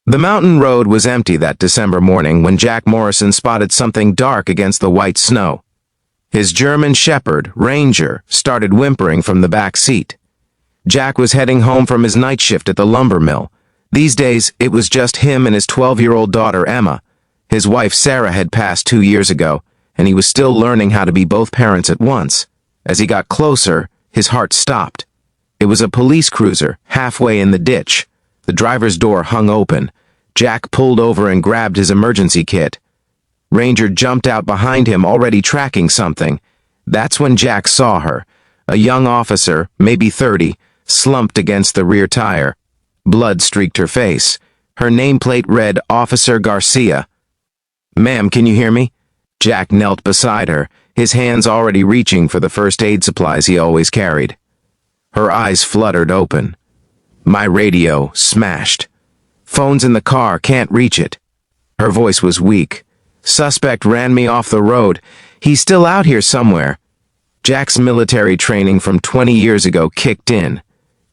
The mountain road was empty that December morning when Jack Morrison spotted something dark against the white snow. His German Shepherd, Ranger, started whimpering from the back seat. Jack was heading home from his night shift at the lumber mill. These days, it was just him and his 12-year-old daughter, Emma. His wife, Sarah, had passed 2 years ago, and he was still learning how to be both parents at once. As he got closer, his heart stopped. It was a police cruiser, halfway in the ditch. The driver's door hung open. Jack pulled over and grabbed his emergency kit. Ranger jumped out behind him, already tracking something. That's when Jack saw her. A young officer, maybe 30, slumped against the rear tire. Blood streaked her face. Her nameplate read Officer Garcia. "Ma'am, can you hear me?" Jack knelt beside her, his hands already reaching for the first aid supplies he always carried. Her eyes fluttered open. "My radio smashed. Phone's in the car, can't reach it." Her voice was weak. "Suspect ran me off the road. He's still out here somewhere." Jack's military training from 20 years ago kicked in.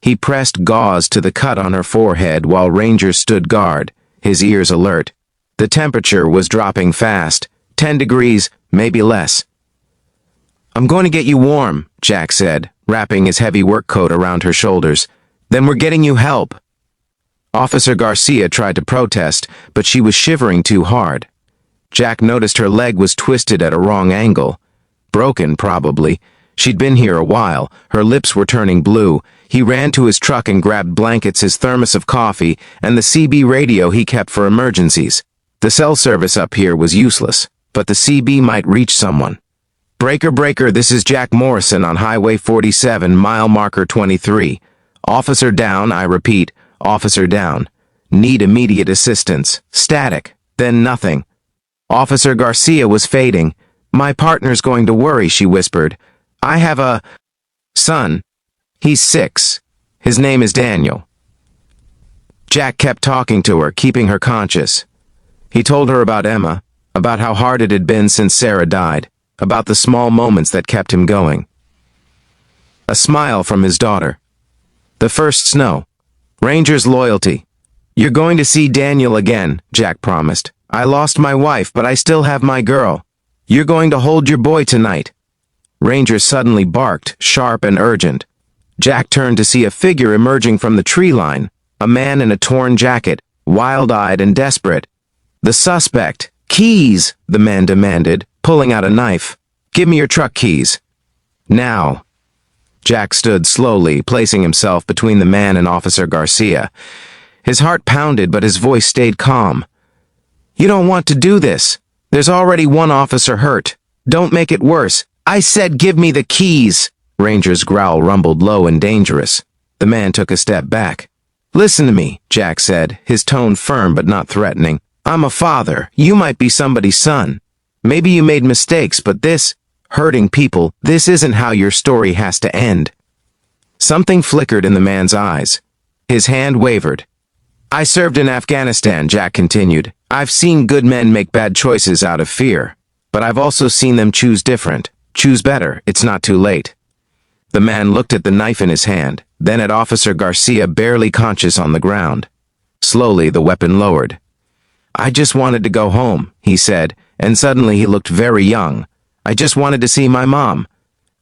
He pressed gauze to the cut on her forehead while Ranger stood guard, his ears alert. The temperature was dropping fast, 10 degrees, maybe less. "I'm going to get you warm," Jack said, wrapping his heavy work coat around her shoulders. "Then we're getting you help." Officer Garcia tried to protest, but she was shivering too hard. Jack noticed her leg was twisted at a wrong angle. Broken, probably. She'd been here a while. Her lips were turning blue. He ran to his truck and grabbed blankets, his thermos of coffee, and the CB radio he kept for emergencies. The cell service up here was useless, but the CB might reach someone. "Breaker, breaker, this is Jack Morrison on Highway 47, mile marker 23. Officer down, I repeat, officer down. Need immediate assistance. Static. Then nothing." Officer Garcia was fading. "My partner's going to worry," she whispered. "I have a son. He's 6. His name is Daniel." Jack kept talking to her, keeping her conscious. He told her about Emma, about how hard it had been since Sarah died, about the small moments that kept him going. A smile from his daughter. The first snow. Ranger's loyalty. "You're going to see Daniel again," Jack promised. "I lost my wife, but I still have my girl. You're going to hold your boy tonight." Ranger suddenly barked, sharp and urgent. Jack turned to see a figure emerging from the tree line, a man in a torn jacket, wild-eyed and desperate. "The suspect. Keys," the man demanded, pulling out a knife. "Give me your truck keys." "Now." Jack stood slowly, placing himself between the man and Officer Garcia. His heart pounded, but his voice stayed calm. "You don't want to do this. There's already one officer hurt. Don't make it worse. I said give me the keys." Ranger's growl rumbled low and dangerous. The man took a step back. "Listen to me," Jack said, his tone firm but not threatening. "I'm a father. You might be somebody's son. Maybe you made mistakes, but hurting people, this isn't how your story has to end." Something flickered in the man's eyes. His hand wavered. "I served in Afghanistan," Jack continued. "I've seen good men make bad choices out of fear, but I've also seen them choose different. Choose better. It's not too late." The man looked at the knife in his hand, then at Officer Garcia, barely conscious on the ground. Slowly, the weapon lowered. "I just wanted to go home," he said, and suddenly he looked very young. "I just wanted to see my mom."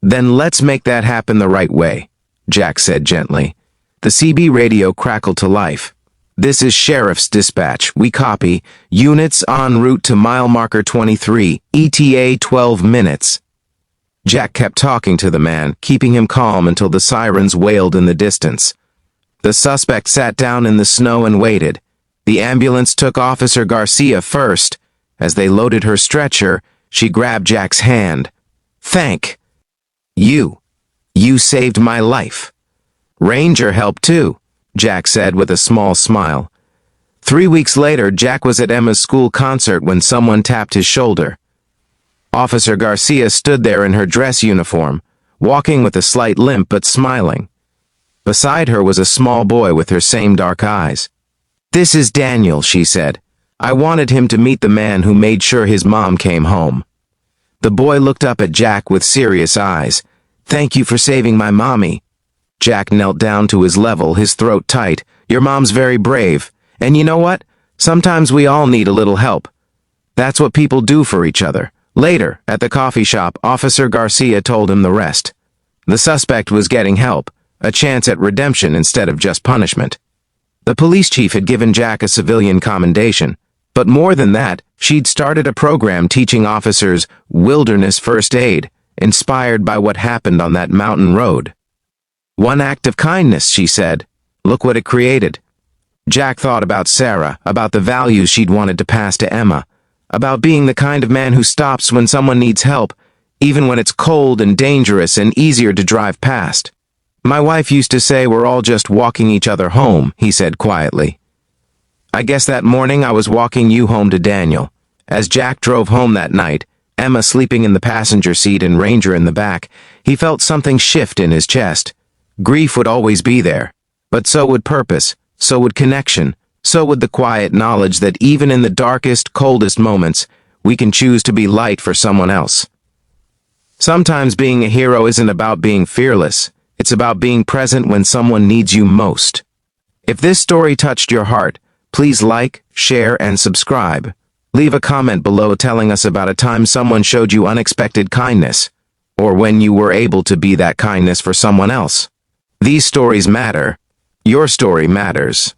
"Then let's make that happen the right way," Jack said gently. The CB radio crackled to life. "This is Sheriff's Dispatch. We copy. Units en route to mile marker 23, ETA 12 minutes. Jack kept talking to the man, keeping him calm until the sirens wailed in the distance. The suspect sat down in the snow and waited. The ambulance took Officer Garcia first. As they loaded her stretcher, she grabbed Jack's hand. "Thank you. You saved my life." "Ranger helped too," Jack said with a small smile. 3 weeks later, Jack was at Emma's school concert when someone tapped his shoulder. Officer Garcia stood there in her dress uniform, walking with a slight limp but smiling. Beside her was a small boy with her same dark eyes. "This is Daniel," she said. "I wanted him to meet the man who made sure his mom came home." The boy looked up at Jack with serious eyes. "Thank you for saving my mommy." Jack knelt down to his level, his throat tight. "Your mom's very brave. And you know what? Sometimes we all need a little help. That's what people do for each other. Later, at the coffee shop, Officer Garcia told him the rest. The suspect was getting help, a chance at redemption instead of just punishment. The police chief had given Jack a civilian commendation, but more than that, she'd started a program teaching officers wilderness first aid, inspired by what happened on that mountain road. One act of kindness, she said. Look what it created. Jack thought about Sarah, about the values she'd wanted to pass to Emma, about being the kind of man who stops when someone needs help, even when it's cold and dangerous and easier to drive past. My wife used to say we're all just walking each other home, he said quietly. I guess that morning I was walking you home to Daniel. As Jack drove home that night, Emma sleeping in the passenger seat and Ranger in the back, he felt something shift in his chest. Grief would always be there, but so would purpose, so would connection, so would the quiet knowledge that even in the darkest, coldest moments, we can choose to be light for someone else. Sometimes being a hero isn't about being fearless, it's about being present when someone needs you most. If this story touched your heart, please like, share, and subscribe. Leave a comment below telling us about a time someone showed you unexpected kindness, or when you were able to be that kindness for someone else. These stories matter. Your story matters.